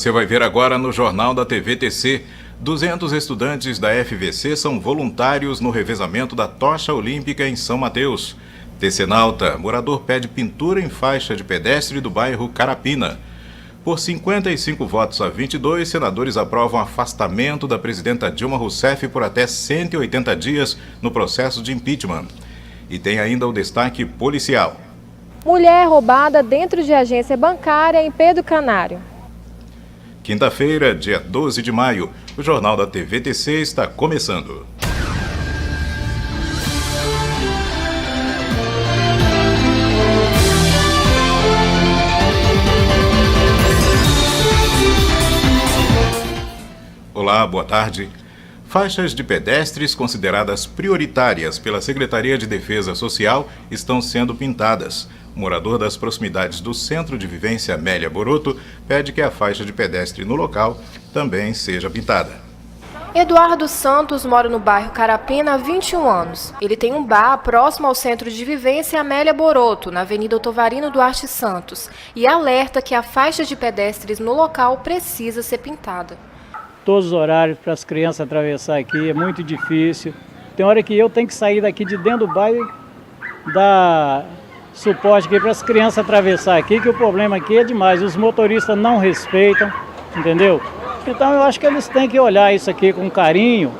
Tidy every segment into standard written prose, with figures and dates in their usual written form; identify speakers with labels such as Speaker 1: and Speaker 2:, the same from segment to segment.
Speaker 1: Você vai ver agora no Jornal da TVTC. 200 estudantes da FVC são voluntários no revezamento da tocha olímpica em São Mateus. Tecenalta, morador pede pintura em faixa de pedestre do bairro Carapina. Por 55 votos a 22, senadores aprovam afastamento da presidenta Dilma Rousseff por até 180 dias no processo de impeachment. E tem ainda o destaque policial.
Speaker 2: Mulher roubada dentro de agência bancária em Pedro Canário.
Speaker 1: Quinta-feira, dia 12 de maio, o Jornal da TVTC está começando. Olá, boa tarde. Faixas de pedestres consideradas prioritárias pela Secretaria de Defesa Social estão sendo pintadas. O morador das proximidades do Centro de Vivência Amélia Boroto pede que a faixa de pedestre no local também seja pintada.
Speaker 2: Eduardo Santos mora no bairro Carapina há 21 anos. Ele tem um bar próximo ao Centro de Vivência Amélia Boroto, na Avenida Otovarino Duarte Santos, e alerta que a faixa de pedestres no local precisa ser pintada.
Speaker 3: Todos os horários para as crianças atravessar aqui é muito difícil. Tem hora que eu tenho que sair daqui de dentro do bairro e dar suporte aqui para as crianças atravessar aqui, que o problema aqui é demais. Os motoristas não respeitam, entendeu? Então eu acho que eles têm que olhar isso aqui com carinho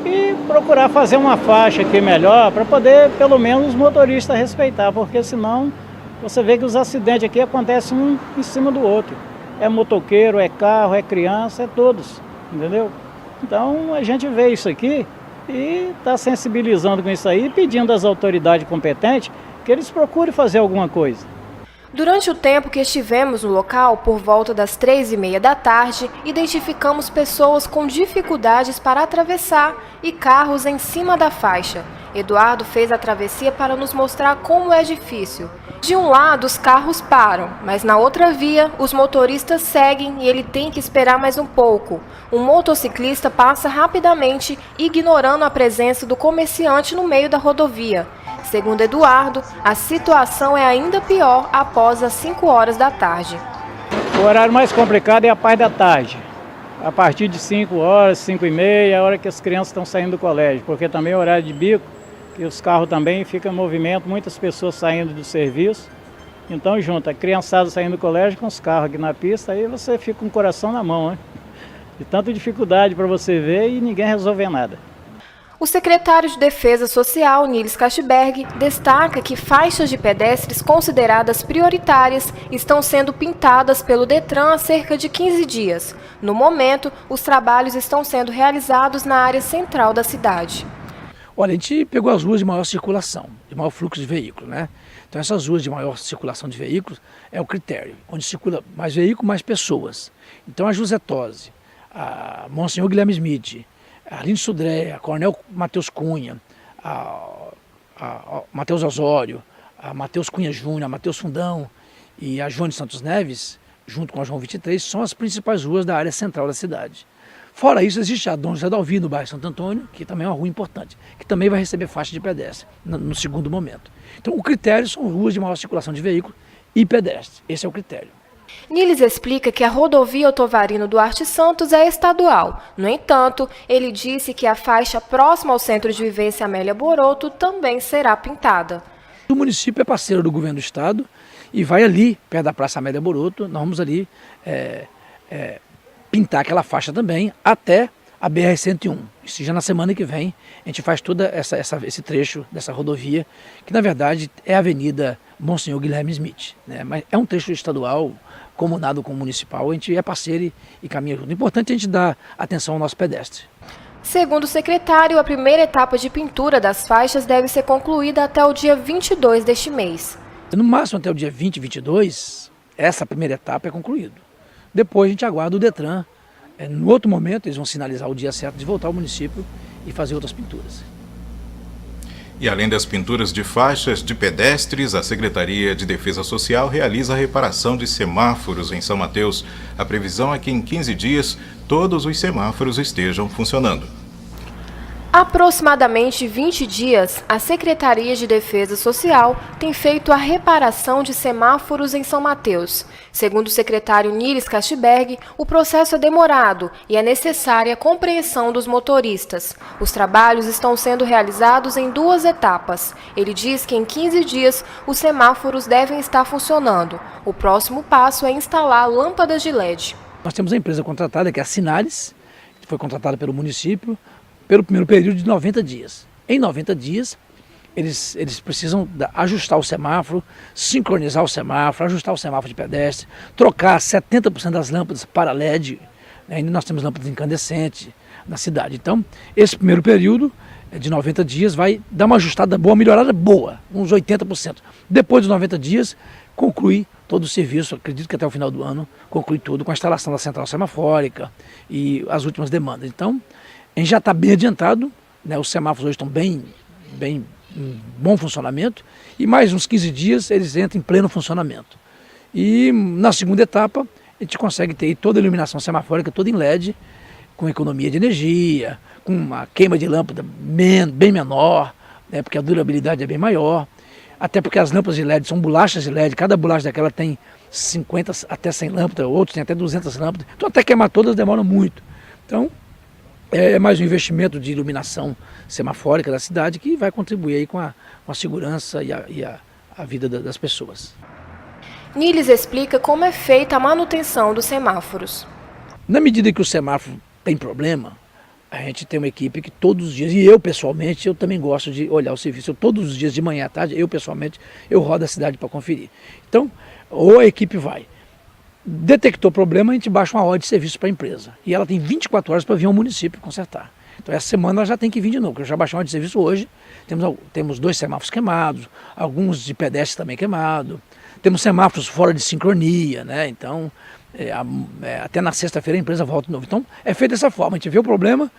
Speaker 3: e procurar fazer uma faixa aqui melhor para poder, pelo menos, os motoristas respeitar, porque senão você vê que os acidentes aqui acontecem um em cima do outro. É motoqueiro, é carro, é criança, é todos, entendeu? Então a gente vê isso aqui e está sensibilizando com isso aí, pedindo às autoridades competentes que eles procurem fazer alguma coisa.
Speaker 2: Durante o tempo que estivemos no local, por volta das 3h30 da tarde, identificamos pessoas com dificuldades para atravessar e carros em cima da faixa. Eduardo fez a travessia para nos mostrar como é difícil. De um lado, os carros param, mas na outra via, os motoristas seguem e ele tem que esperar mais um pouco. Um motociclista passa rapidamente, ignorando a presença do comerciante no meio da rodovia. Segundo Eduardo, a situação é ainda pior após as 5 horas da tarde.
Speaker 3: O horário mais complicado é a parte da tarde. A partir de 5 horas, 5h30, é a hora que as crianças estão saindo do colégio, porque também é horário de bico, e os carros também ficam em movimento, muitas pessoas saindo do serviço. Então junta a criançada saindo do colégio com os carros aqui na pista, aí você fica com o coração na mão, né? De tanta dificuldade para você ver e ninguém resolver nada.
Speaker 2: O secretário de Defesa Social, Niles Cashberg, destaca que faixas de pedestres consideradas prioritárias estão sendo pintadas pelo Detran há cerca de 15 dias. No momento, os trabalhos estão sendo realizados na área central da cidade.
Speaker 4: Olha, a gente pegou as ruas de maior circulação, de maior fluxo de veículos, né? Então essas ruas de maior circulação de veículos é o critério, onde circula mais veículos, mais pessoas. Então a José Tosi, a Monsenhor Guilherme Smith, a Arlindo Sudré, a Coronel Matheus Cunha, a Matheus Osório, a Matheus Cunha Júnior, a Matheus Fundão e a João de Santos Neves, junto com a João 23, são as principais ruas da área central da cidade. Fora isso, existe a Dom José da Alvim, no bairro Santo Antônio, que também é uma rua importante, que também vai receber faixa de pedestre no segundo momento. Então o critério são ruas de maior circulação de veículos e pedestres, esse é o critério.
Speaker 2: Niles explica que a rodovia Otovarino Duarte Santos é estadual. No entanto, ele disse que a faixa próxima ao Centro de Vivência Amélia Boroto também será pintada.
Speaker 4: O município é parceiro do governo do estado e vai ali, perto da Praça Amélia Boroto, nós vamos ali pintar aquela faixa também até a BR-101. Isso já na semana que vem a gente faz todo esse trecho dessa rodovia, que na verdade é a Avenida Monsenhor Guilherme Smith, né? Mas é um trecho estadual, comunado com o municipal, a gente é parceiro e caminha junto. O importante é a gente dar atenção ao nosso pedestre.
Speaker 2: Segundo o secretário, a primeira etapa de pintura das faixas deve ser concluída até o dia 22 deste mês.
Speaker 4: No máximo até o dia 20, 22, essa primeira etapa é concluída. Depois a gente aguarda o Detran. No outro momento eles vão sinalizar o dia certo de voltar ao município e fazer outras pinturas.
Speaker 1: E além das pinturas de faixas de pedestres, a Secretaria de Defesa Social realiza a reparação de semáforos em São Mateus. A previsão é que em 15 dias todos os semáforos estejam funcionando.
Speaker 2: Há aproximadamente 20 dias, a Secretaria de Defesa Social tem feito a reparação de semáforos em São Mateus. Segundo o secretário Niles Castberg, o processo é demorado e é necessária a compreensão dos motoristas. Os trabalhos estão sendo realizados em 2 etapas. Ele diz que em 15 dias os semáforos devem estar funcionando. O próximo passo é instalar lâmpadas de LED.
Speaker 4: Nós temos a empresa contratada, que é a Sinales, que foi contratada pelo município, pelo primeiro período de 90 dias. Em 90 dias, eles precisam ajustar o semáforo, sincronizar o semáforo, ajustar o semáforo de pedestre, trocar 70% das lâmpadas para LED. Ainda nós temos lâmpadas incandescentes na cidade. Então, esse primeiro período de 90 dias vai dar uma ajustada boa, uma melhorada boa, uns 80%. Depois dos 90 dias, conclui todo o serviço, acredito que até o final do ano, conclui tudo com a instalação da central semafórica e as últimas demandas. Então, a gente já está bem adiantado, né? Os semáforos hoje estão bem em bom funcionamento e mais uns 15 dias eles entram em pleno funcionamento. E na segunda etapa a gente consegue ter toda a iluminação semafórica toda em LED, com economia de energia, com uma queima de lâmpada bem menor, né? Porque a durabilidade é bem maior, até porque as lâmpadas de LED são bolachas de LED, cada bolacha daquela tem 50 até 100 lâmpadas, outros têm até 200 lâmpadas, então até queimar todas demora muito. Então, é mais um investimento de iluminação semafórica da cidade que vai contribuir aí com a segurança e a vida das pessoas.
Speaker 2: Niles explica como é feita a manutenção dos semáforos.
Speaker 4: Na medida que o semáforo tem problema, a gente tem uma equipe que todos os dias, e eu pessoalmente, eu também gosto de olhar o serviço, todos os dias de manhã à tarde, eu pessoalmente, eu rodo a cidade para conferir. Então, ou a equipe vai. Detectou problema, a gente baixa uma ordem de serviço para a empresa. E ela tem 24 horas para vir ao município consertar. Então essa semana ela já tem que vir de novo, porque eu já baixei uma ordem de serviço hoje. Temos 2 semáforos queimados, alguns de pedestres também queimados. Temos semáforos fora de sincronia, né? Então até na sexta-feira a empresa volta de novo. Então é feito dessa forma, a gente vê o problema,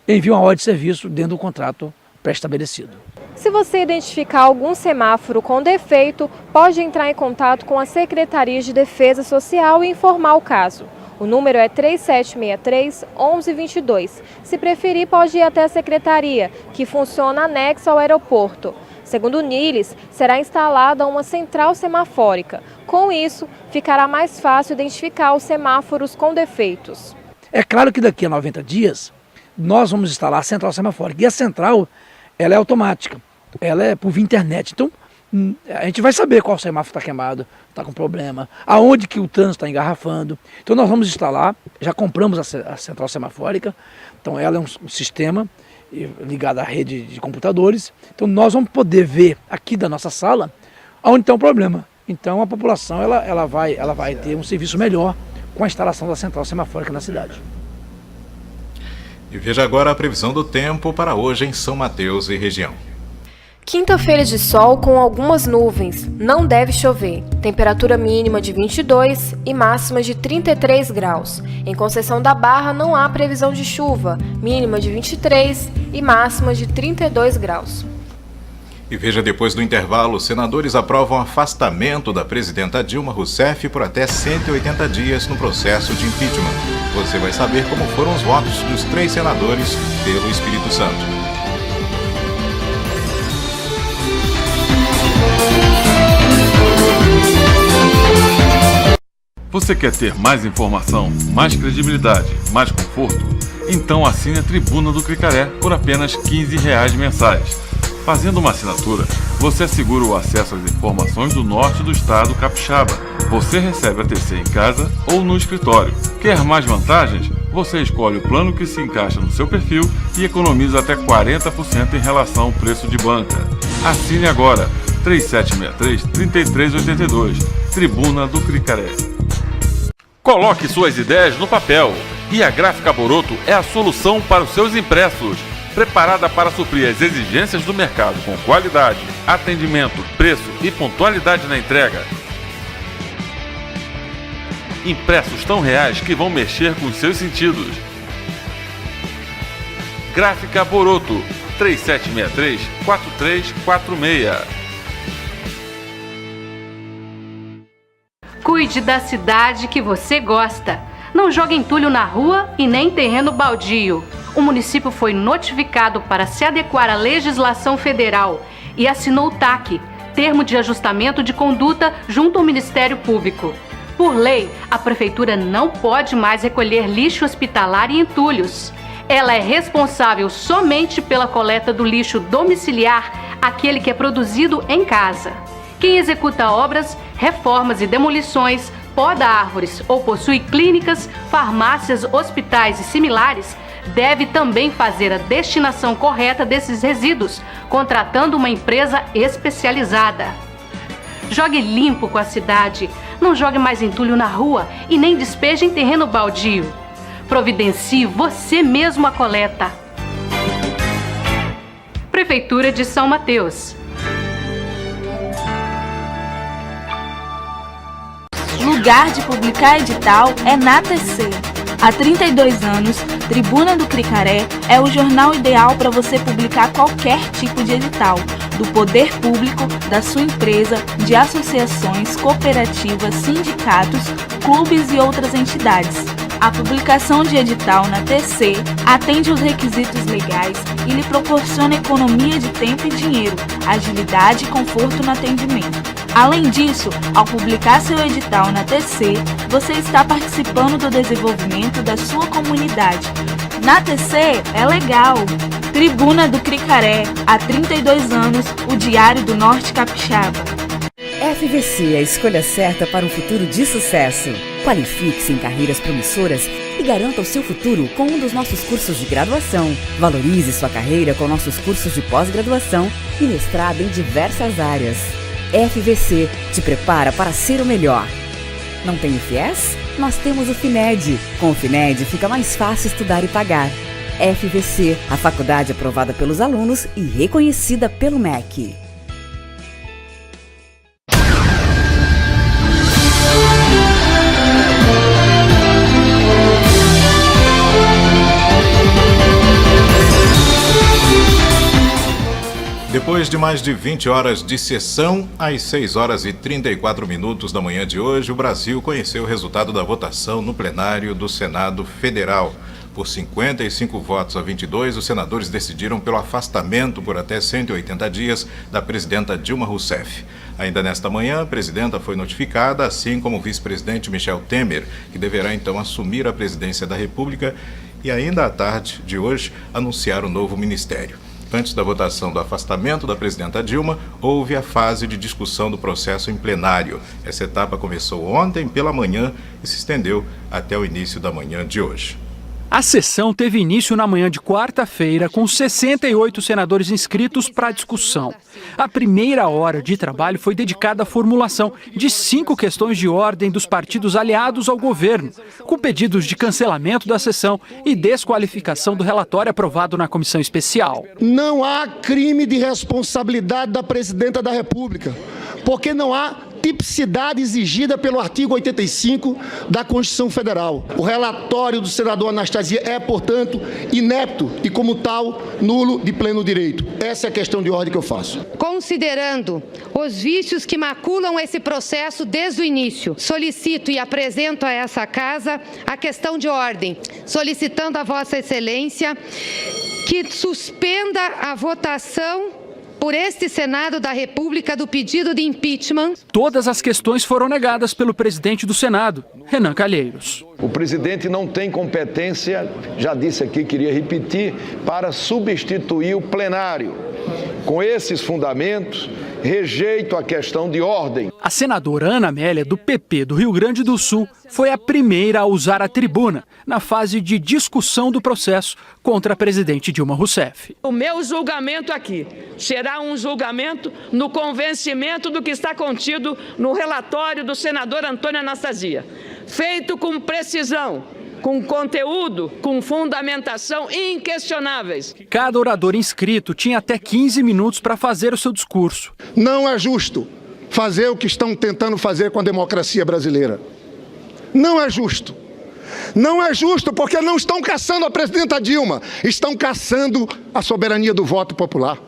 Speaker 4: envia uma ordem de serviço dentro do contrato pré-estabelecido.
Speaker 2: Se você identificar algum semáforo com defeito, pode entrar em contato com a Secretaria de Defesa Social e informar o caso. O número é 3763-1122. Se preferir, pode ir até a Secretaria, que funciona anexo ao aeroporto. Segundo Niles, será instalada uma central semafórica. Com isso, ficará mais fácil identificar os semáforos com defeitos.
Speaker 4: É claro que daqui a 90 dias, nós vamos instalar a central semafórica. E a central, ela é automática. Ela é por via internet, então a gente vai saber qual semáforo está queimado, está com problema, aonde que o trânsito está engarrafando. Então nós vamos instalar, já compramos a central semafórica, então ela é um sistema ligado à rede de computadores, então nós vamos poder ver aqui da nossa sala aonde está o problema. Então a população ela vai ter um serviço melhor com a instalação da central semafórica na cidade.
Speaker 1: E veja agora a previsão do tempo para hoje em São Mateus e região.
Speaker 2: Quinta-feira de sol com algumas nuvens, não deve chover. Temperatura mínima de 22 e máxima de 33 graus. Em Conceição da Barra não há previsão de chuva, mínima de 23 e máxima de 32 graus.
Speaker 1: E veja, depois do intervalo, os senadores aprovam afastamento da presidenta Dilma Rousseff por até 180 dias no processo de impeachment. Você vai saber como foram os votos dos 3 senadores pelo Espírito Santo.
Speaker 5: Você quer ter mais informação, mais credibilidade, mais conforto? Então assine a Tribuna do Cricaré por apenas R$ 15 mensais. Fazendo uma assinatura, você assegura o acesso às informações do norte do estado capixaba. Você recebe a TC em casa ou no escritório. Quer mais vantagens? Você escolhe o plano que se encaixa no seu perfil e economiza até 40% em relação ao preço de banca. Assine agora, 3763-3382, Tribuna do Cricaré. Coloque suas ideias no papel e a Gráfica Boroto é a solução para os seus impressos. Preparada para suprir as exigências do mercado com qualidade, atendimento, preço e pontualidade na entrega. Impressos tão reais que vão mexer com os seus sentidos. Gráfica Boroto, 3763-4346.
Speaker 6: Cuide da cidade que você gosta. Não jogue entulho na rua e nem terreno baldio. o município foi notificado para se adequar à legislação federal e assinou o TAC, Termo de Ajustamento de Conduta, junto ao Ministério Público. Por lei, a Prefeitura não pode mais recolher lixo hospitalar e entulhos. Ela é responsável somente pela coleta do lixo domiciliar, aquele que é produzido em casa. Quem executa obras, reformas e demolições, poda árvores ou possui clínicas, farmácias, hospitais e similares, deve também fazer a destinação correta desses resíduos, contratando uma empresa especializada. Jogue limpo com a cidade, não jogue mais entulho na rua e nem despeje em terreno baldio. Providencie você mesmo a coleta. Prefeitura de São Mateus.
Speaker 7: Lugar de publicar edital é na TC. Há 32 anos, Tribuna do Cricaré é o jornal ideal para você publicar qualquer tipo de edital, do poder público, da sua empresa, de associações, cooperativas, sindicatos, clubes e outras entidades. A publicação de edital na TC atende os requisitos legais e lhe proporciona economia de tempo e dinheiro, agilidade e conforto no atendimento. Além disso, ao publicar seu edital na TC, você está participando do desenvolvimento da sua comunidade. Na TC é legal! Tribuna do Cricaré, há 32 anos, o Diário do Norte Capixaba.
Speaker 8: FVC é a escolha certa para um futuro de sucesso. Qualifique-se em carreiras promissoras e garanta o seu futuro com um dos nossos cursos de graduação. Valorize sua carreira com nossos cursos de pós-graduação e mestrado em diversas áreas. FVC te prepara para ser o melhor. Não tem o FIES? Nós temos o FINED. Com o FINED fica mais fácil estudar e pagar. FVC, a faculdade aprovada pelos alunos e reconhecida pelo MEC.
Speaker 1: Depois de mais de 20 horas de sessão, às 6 horas e 34 minutos da manhã de hoje, o Brasil conheceu o resultado da votação no plenário do Senado Federal. Por 55 votos a 22, os senadores decidiram pelo afastamento por até 180 dias da presidenta Dilma Rousseff. Ainda nesta manhã, a presidenta foi notificada, assim como o vice-presidente Michel Temer, que deverá então assumir a presidência da República e ainda à tarde de hoje anunciar o novo ministério. Antes da votação do afastamento da presidenta Dilma, houve a fase de discussão do processo em plenário. Essa etapa começou ontem pela manhã e se estendeu até o início da manhã de hoje.
Speaker 9: A sessão teve início na manhã de quarta-feira, com 68 senadores inscritos para a discussão. A primeira hora de trabalho foi dedicada à formulação de 5 questões de ordem dos partidos aliados ao governo, com pedidos de cancelamento da sessão e desqualificação do relatório aprovado na comissão especial.
Speaker 10: Não há crime de responsabilidade da presidenta da República, porque não há tipicidade exigida pelo artigo 85 da Constituição Federal. O relatório do senador Anastasia é, portanto, inepto e, como tal, nulo de pleno direito. Essa é a questão de ordem que eu faço.
Speaker 11: Considerando os vícios que maculam esse processo desde o início, solicito e apresento a essa Casa a questão de ordem, solicitando a Vossa Excelência que suspenda a votação por este Senado da República do pedido de impeachment.
Speaker 9: Todas as questões foram negadas pelo presidente do Senado, Renan Calheiros.
Speaker 12: O presidente não tem competência, já disse aqui, queria repetir, para substituir o plenário. Com esses fundamentos, rejeito a questão de ordem.
Speaker 9: A senadora Ana Amélia, do PP do Rio Grande do Sul, foi a primeira a usar a tribuna na fase de discussão do processo contra a presidente Dilma Rousseff.
Speaker 13: O meu julgamento aqui será um julgamento no convencimento do que está contido no relatório do senador Antônio Anastasia, feito com precisão, com conteúdo, com fundamentação inquestionáveis.
Speaker 9: Cada orador inscrito tinha até 15 minutos para fazer o seu discurso.
Speaker 10: Não é justo fazer o que estão tentando fazer com a democracia brasileira. Não é justo. Não é justo porque não estão caçando a presidenta Dilma, estão caçando a soberania do voto popular.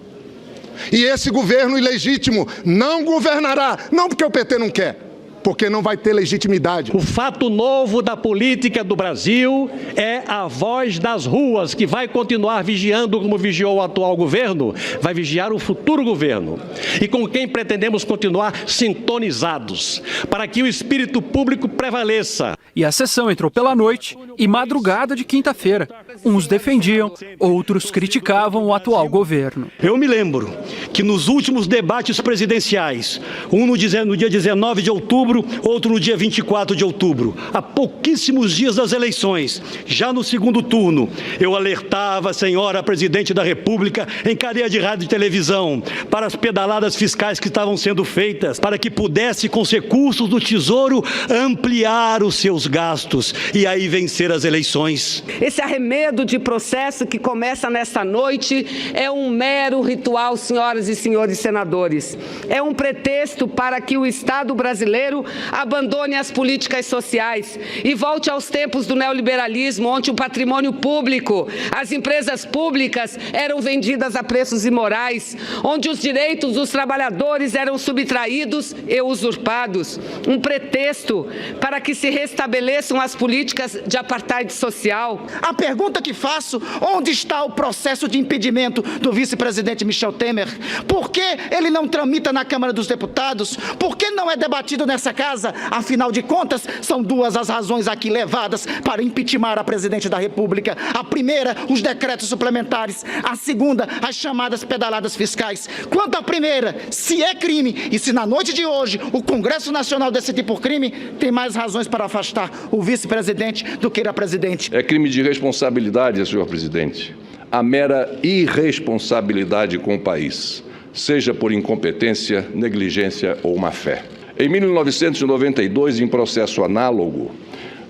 Speaker 10: E esse governo ilegítimo não governará, não porque o PT não quer, porque não vai ter legitimidade.
Speaker 14: O fato novo da política do Brasil é a voz das ruas, que vai continuar vigiando como vigiou o atual governo, vai vigiar o futuro governo, e com quem pretendemos continuar sintonizados, para que o espírito público prevaleça.
Speaker 9: E a sessão entrou pela noite e madrugada de quinta-feira. Uns defendiam, outros criticavam o atual governo.
Speaker 14: Eu me lembro que nos últimos debates presidenciais, um no dia 19 de outubro, outro no dia 24 de outubro, há pouquíssimos dias das eleições, já no segundo turno, eu alertava a senhora presidente da República em cadeia de rádio e televisão para as pedaladas fiscais que estavam sendo feitas, para que pudesse, com os recursos do Tesouro, ampliar os seus gastos e aí vencer as eleições.
Speaker 13: Esse arremedo de processo que começa nesta noite é um mero ritual, senhoras e senhores senadores. É um pretexto para que o Estado brasileiro abandone as políticas sociais e volte aos tempos do neoliberalismo, onde o patrimônio público, as empresas públicas eram vendidas a preços imorais, onde os direitos dos trabalhadores eram subtraídos e usurpados. Um pretexto para que se restabeleçam as políticas de apartheid social.
Speaker 15: A pergunta que faço, onde está o processo de impedimento do vice-presidente Michel Temer? Por que ele não tramita na Câmara dos Deputados? Por que não é debatido nessa casa? Afinal de contas, são duas as razões aqui levadas para impeachment a presidente da República. A primeira, os decretos suplementares. A segunda, as chamadas pedaladas fiscais. Quanto à primeira, se é crime e se na noite de hoje o Congresso Nacional decidir por crime, tem mais razões para afastar o vice-presidente do que a presidente.
Speaker 12: É crime de responsabilidade, senhor presidente, a mera irresponsabilidade com o país, seja por incompetência, negligência ou má-fé. Em 1992, em processo análogo,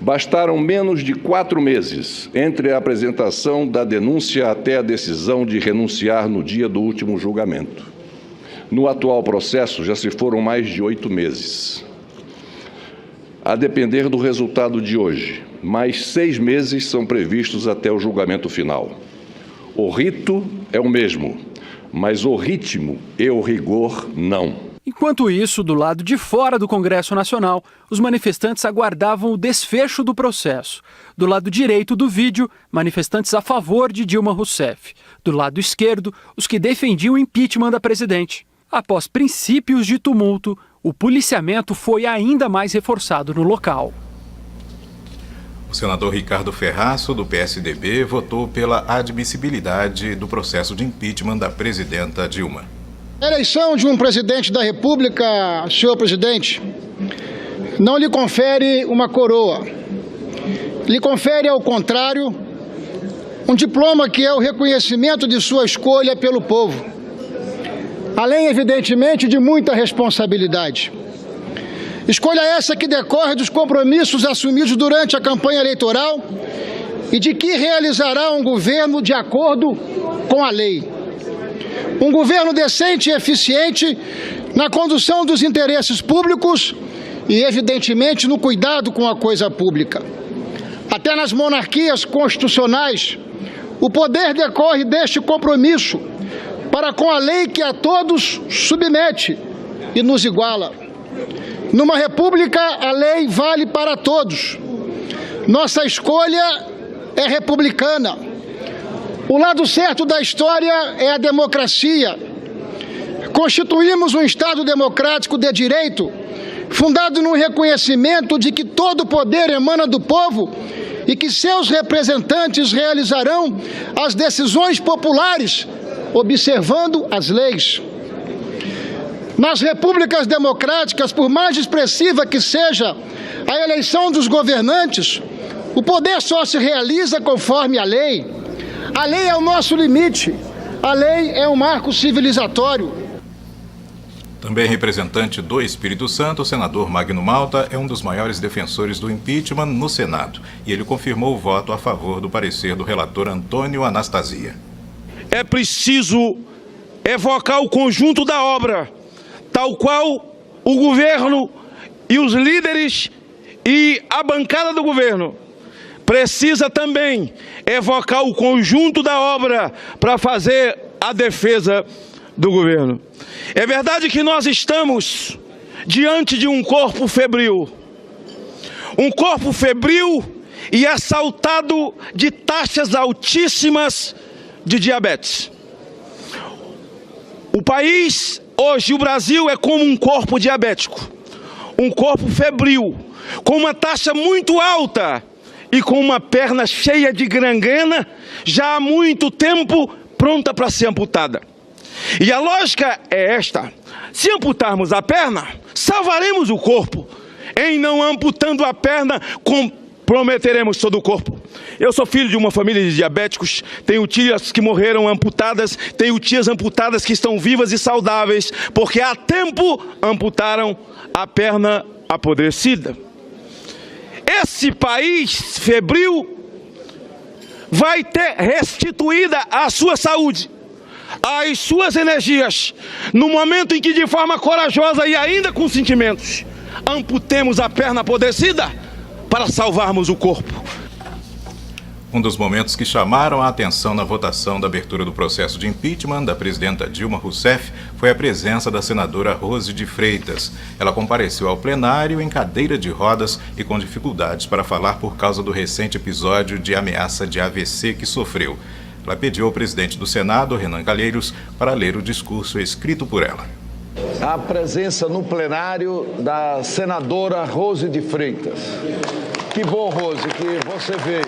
Speaker 12: bastaram menos de 4 meses entre a apresentação da denúncia até a decisão de renunciar no dia do último julgamento. No atual processo, já se foram mais de 8 meses. A depender do resultado de hoje, mais 6 meses são previstos até o julgamento final. O rito é o mesmo, mas o ritmo e o rigor não.
Speaker 9: Enquanto isso, do lado de fora do Congresso Nacional, os manifestantes aguardavam o desfecho do processo. Do lado direito do vídeo, manifestantes a favor de Dilma Rousseff. Do lado esquerdo, os que defendiam o impeachment da presidente. Após princípios de tumulto, o policiamento foi ainda mais reforçado no local.
Speaker 1: O senador Ricardo Ferraço, do PSDB, votou pela admissibilidade do processo de impeachment da presidenta Dilma.
Speaker 10: A eleição de um presidente da República, senhor presidente, não lhe confere uma coroa. Lhe confere, ao contrário, um diploma que é o reconhecimento de sua escolha pelo povo. Além, evidentemente, de muita responsabilidade. Escolha essa que decorre dos compromissos assumidos durante a campanha eleitoral e de que realizará um governo de acordo com a lei. Um governo decente e eficiente na condução dos interesses públicos e, evidentemente, no cuidado com a coisa pública. Até nas monarquias constitucionais, o poder decorre deste compromisso para com a lei que a todos submete e nos iguala. Numa república, a lei vale para todos. Nossa escolha é republicana. O lado certo da história é a democracia. Constituímos um Estado democrático de direito, fundado no reconhecimento de que todo poder emana do povo e que seus representantes realizarão as decisões populares, observando as leis. Nas repúblicas democráticas, por mais expressiva que seja a eleição dos governantes, o poder só se realiza conforme a lei. A lei é o nosso limite, a lei é um marco civilizatório.
Speaker 1: Também representante do Espírito Santo, o senador Magno Malta é um dos maiores defensores do impeachment no Senado e ele confirmou o voto a favor do parecer do relator Antônio Anastasia.
Speaker 16: É preciso evocar o conjunto da obra, tal qual o governo e os líderes e a bancada do governo precisa também evocar o conjunto da obra para fazer a defesa do governo. É verdade que nós estamos diante de um corpo febril. Um corpo febril e assaltado de taxas altíssimas de diabetes. O país, hoje, o Brasil, é como um corpo diabético. Um corpo febril, com uma taxa muito alta e com uma perna cheia de gangrena, já há muito tempo pronta para ser amputada. E a lógica é esta: se amputarmos a perna, salvaremos o corpo. Em não amputando a perna, comprometeremos todo o corpo. Eu sou filho de uma família de diabéticos, tenho tias que morreram amputadas, tenho tias amputadas que estão vivas e saudáveis, porque há tempo amputaram a perna apodrecida. Esse país febril vai ter restituída a sua saúde, as suas energias, no momento em que, de forma corajosa e ainda com sentimentos, amputemos a perna apodrecida para salvarmos o corpo.
Speaker 1: Um dos momentos que chamaram a atenção na votação da abertura do processo de impeachment da presidenta Dilma Rousseff foi a presença da senadora Rose de Freitas. Ela compareceu ao plenário em cadeira de rodas e com dificuldades para falar por causa do recente episódio de ameaça de AVC que sofreu. Ela pediu ao presidente do Senado, Renan Calheiros, para ler o discurso escrito por ela.
Speaker 17: A presença no plenário da senadora Rose de Freitas. Que bom, Rose, que você veio.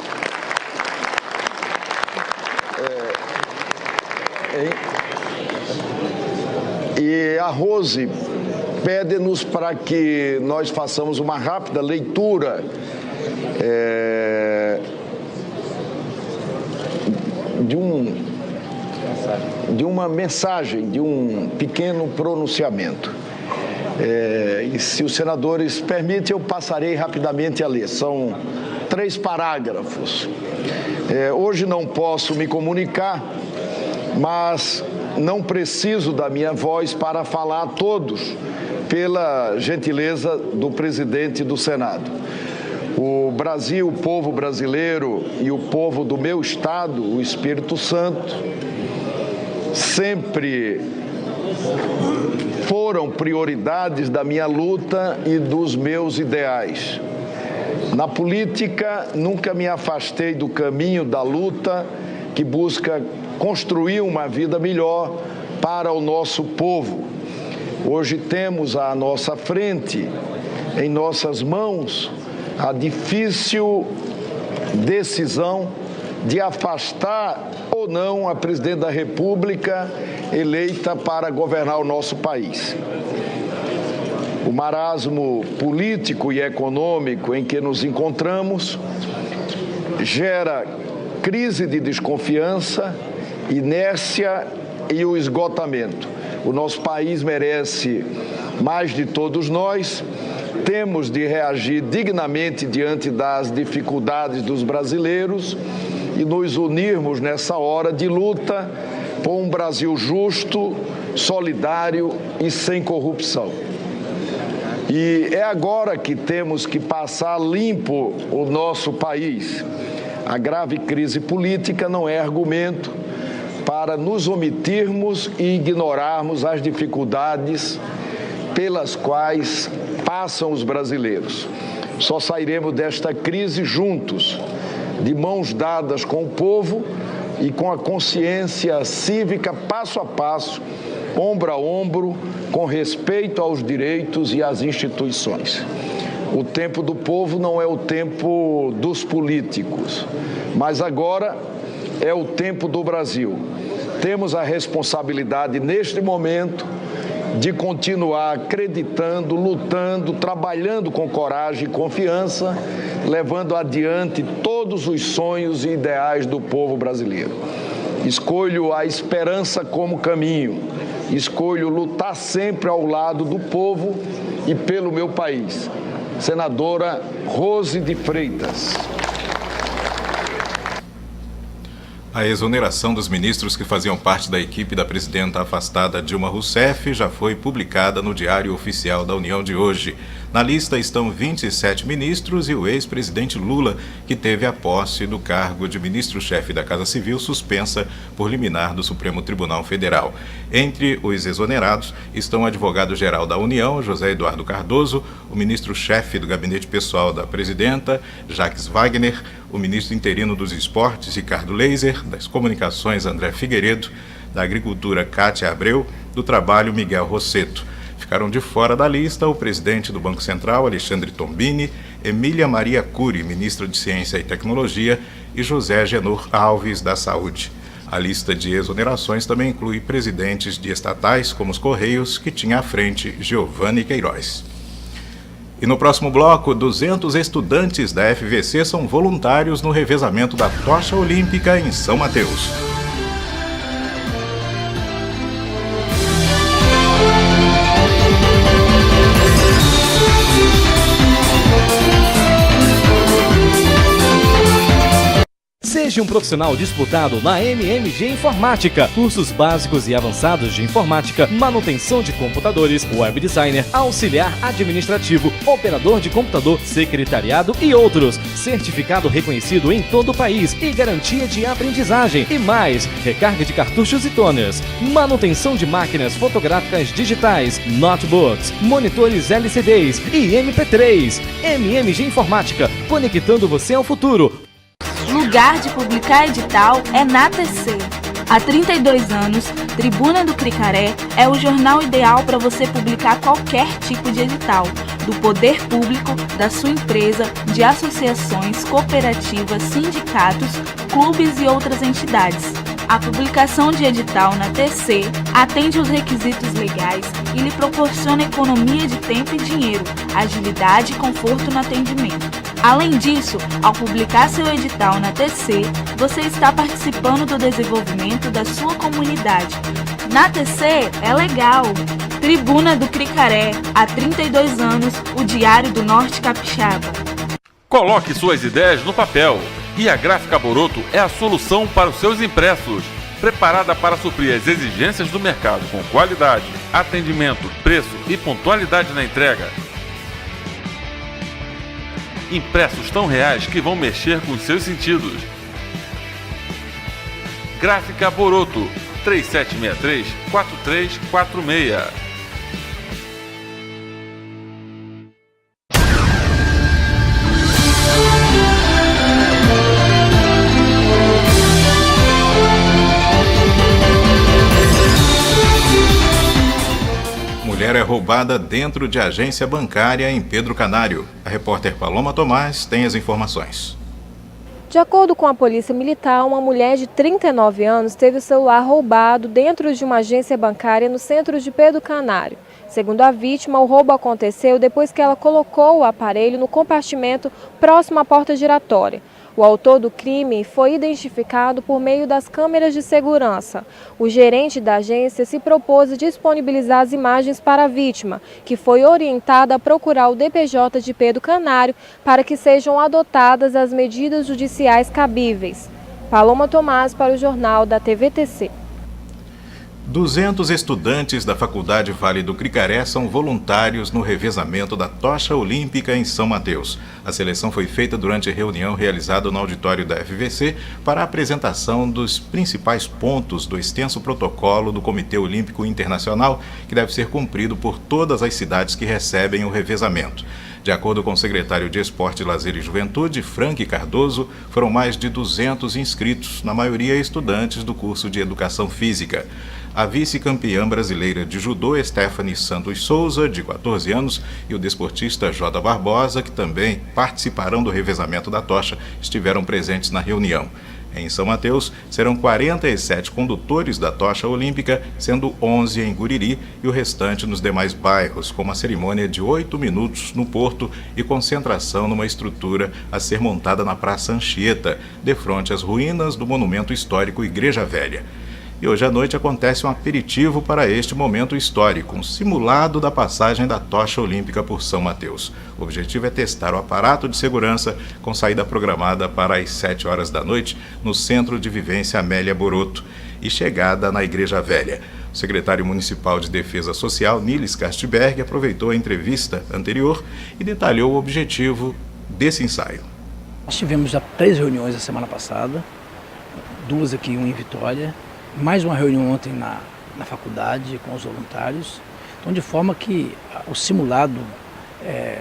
Speaker 17: E a Rose pede-nos para que nós façamos uma rápida leitura de uma mensagem, de um pequeno pronunciamento. E se os senadores permitem, eu passarei rapidamente a ler. São 3 parágrafos. Hoje não posso me comunicar, mas não preciso da minha voz para falar a todos, pela gentileza do presidente do Senado. O Brasil, o povo brasileiro e o povo do meu estado, o Espírito Santo, sempre foram prioridades da minha luta e dos meus ideais. Na política, nunca me afastei do caminho da luta que busca construir uma vida melhor para o nosso povo. Hoje temos à nossa frente, em nossas mãos, a difícil decisão de afastar ou não a presidente da República eleita para governar o nosso país. O marasmo político e econômico em que nos encontramos gera crise de desconfiança, inércia e o esgotamento. O nosso país merece mais de todos nós. Temos de reagir dignamente diante das dificuldades dos brasileiros e nos unirmos nessa hora de luta por um Brasil justo, solidário e sem corrupção. E é agora que temos que passar limpo o nosso país. A grave crise política não é argumento para nos omitirmos e ignorarmos as dificuldades pelas quais passam os brasileiros. Só sairemos desta crise juntos, de mãos dadas com o povo e com a consciência cívica passo a passo, ombro a ombro, com respeito aos direitos e às instituições. O tempo do povo não é o tempo dos políticos, mas agora é o tempo do Brasil. Temos a responsabilidade, neste momento, de continuar acreditando, lutando, trabalhando com coragem e confiança, levando adiante todos os sonhos e ideais do povo brasileiro. Escolho a esperança como caminho, escolho lutar sempre ao lado do povo e pelo meu país. Senadora Rose de Freitas.
Speaker 1: A exoneração dos ministros que faziam parte da equipe da presidenta afastada Dilma Rousseff já foi publicada no Diário Oficial da União de hoje. Na lista estão 27 ministros e o ex-presidente Lula, que teve a posse do cargo de ministro-chefe da Casa Civil suspensa por liminar do Supremo Tribunal Federal. Entre os exonerados estão o advogado-geral da União, José Eduardo Cardoso, o ministro-chefe do gabinete pessoal da presidenta, Jacques Wagner, o ministro interino dos Esportes, Ricardo Leiser, das Comunicações, André Figueiredo, da Agricultura, Cátia Abreu, do Trabalho, Miguel Rosseto. Ficaram de fora da lista o presidente do Banco Central, Alexandre Tombini, Emília Maria Cury, ministra de Ciência e Tecnologia, e José Agenor Alves, da Saúde. A lista de exonerações também inclui presidentes de estatais, como os Correios, que tinha à frente Giovanni Queiroz. E no próximo bloco, 200 estudantes da FVC são voluntários no revezamento da tocha olímpica em São Mateus.
Speaker 18: Seja um profissional disputado na MMG Informática. Cursos básicos e avançados de informática, manutenção de computadores, web designer, auxiliar administrativo, operador de computador, secretariado e outros. Certificado reconhecido em todo o país e garantia de aprendizagem. E mais, recarga de cartuchos e toners, manutenção de máquinas fotográficas digitais, notebooks, monitores LCDs e MP3. MMG Informática, conectando você ao futuro.
Speaker 7: Lugar de publicar edital é na TC. Há 32 anos, Tribuna do Cricaré é o jornal ideal para você publicar qualquer tipo de edital, do poder público, da sua empresa, de associações, cooperativas, sindicatos, clubes e outras entidades. A publicação de edital na TC atende aos requisitos legais e lhe proporciona economia de tempo e dinheiro, agilidade e conforto no atendimento. Além disso, ao publicar seu edital na TC, você está participando do desenvolvimento da sua comunidade. Na TC é legal! Tribuna do Cricaré, há 32 anos, o Diário do Norte Capixaba.
Speaker 5: Coloque suas ideias no papel e a Gráfica Boroto é a solução para os seus impressos. Preparada para suprir as exigências do mercado com qualidade, atendimento, preço e pontualidade na entrega. Impressos tão reais que vão mexer com os seus sentidos. Gráfica Boroto, 3763-4346.
Speaker 1: Mulher é roubada dentro de agência bancária em Pedro Canário. A repórter Paloma Tomás tem as informações.
Speaker 2: De acordo com a Polícia Militar, uma mulher de 39 anos teve o celular roubado dentro de uma agência bancária no centro de Pedro Canário. Segundo a vítima, o roubo aconteceu depois que ela colocou o aparelho no compartimento próximo à porta giratória. O autor do crime foi identificado por meio das câmeras de segurança. O gerente da agência se propôs a disponibilizar as imagens para a vítima, que foi orientada a procurar o DPJ de Pedro Canário para que sejam adotadas as medidas judiciais cabíveis. Paloma Tomás para o Jornal da TVTC.
Speaker 1: 200 estudantes da Faculdade Vale do Cricaré são voluntários no revezamento da tocha olímpica em São Mateus. A seleção foi feita durante a reunião realizada no auditório da FVC para a apresentação dos principais pontos do extenso protocolo do Comitê Olímpico Internacional, que deve ser cumprido por todas as cidades que recebem o revezamento. De acordo com o secretário de Esporte, Lazer e Juventude, Frank Cardoso, foram mais de 200 inscritos, na maioria estudantes do curso de Educação Física. A vice-campeã brasileira de judô, Stephanie Santos Souza, de 14 anos, e o desportista Jota Barbosa, que também participarão do revezamento da tocha, estiveram presentes na reunião. Em São Mateus, serão 47 condutores da tocha olímpica, sendo 11 em Guriri e o restante nos demais bairros, com uma cerimônia de 8 minutos no Porto e concentração numa estrutura a ser montada na Praça Anchieta, defronte às ruínas do monumento histórico Igreja Velha. E hoje à noite acontece um aperitivo para este momento histórico, um simulado da passagem da tocha olímpica por São Mateus. O objetivo é testar o aparato de segurança, com saída programada para as 7 horas da noite no Centro de Vivência Amélia Boroto e chegada na Igreja Velha. O secretário municipal de Defesa Social, Niles Castberg, aproveitou a entrevista anterior e detalhou o objetivo desse ensaio.
Speaker 4: Nós tivemos já 3 reuniões a semana passada, 2 aqui, 1 em Vitória, mais uma reunião ontem na faculdade com os voluntários, então de forma que o simulado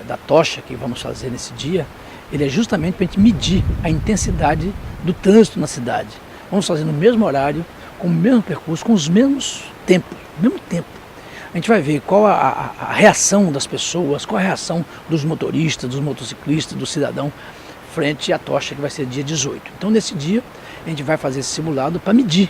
Speaker 4: da tocha que vamos fazer nesse dia, ele é justamente para a gente medir a intensidade do trânsito na cidade. Vamos fazer no mesmo horário, com o mesmo percurso, com os mesmos tempos, mesmo tempo. A gente vai ver qual a reação das pessoas, qual a reação dos motoristas, dos motociclistas, do cidadão, frente à tocha que vai ser dia 18. Então nesse dia a gente vai fazer esse simulado para medir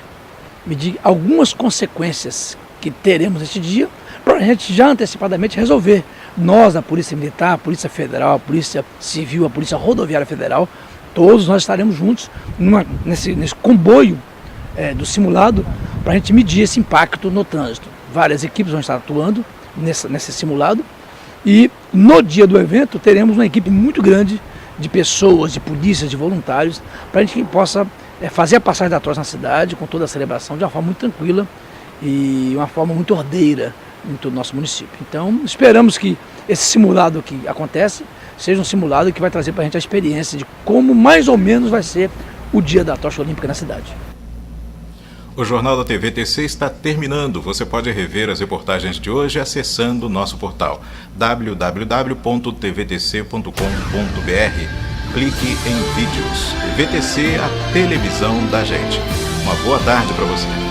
Speaker 4: algumas consequências que teremos nesse dia, para a gente já antecipadamente resolver. Nós, a Polícia Militar, a Polícia Federal, a Polícia Civil, a Polícia Rodoviária Federal, todos nós estaremos juntos nesse comboio do simulado para a gente medir esse impacto no trânsito. Várias equipes vão estar atuando nesse simulado e no dia do evento teremos uma equipe muito grande de pessoas, de polícias, de voluntários, para a gente possa fazer a passagem da tocha na cidade com toda a celebração de uma forma muito tranquila e uma forma muito ordeira em todo o nosso município. Então esperamos que esse simulado que acontece seja um simulado que vai trazer para a gente a experiência de como mais ou menos vai ser o dia da tocha olímpica na cidade.
Speaker 1: O Jornal da TVTC está terminando. Você pode rever as reportagens de hoje acessando o nosso portal www.tvtc.com.br. Clique em vídeos. TVTC, a televisão da gente. Uma boa tarde para você.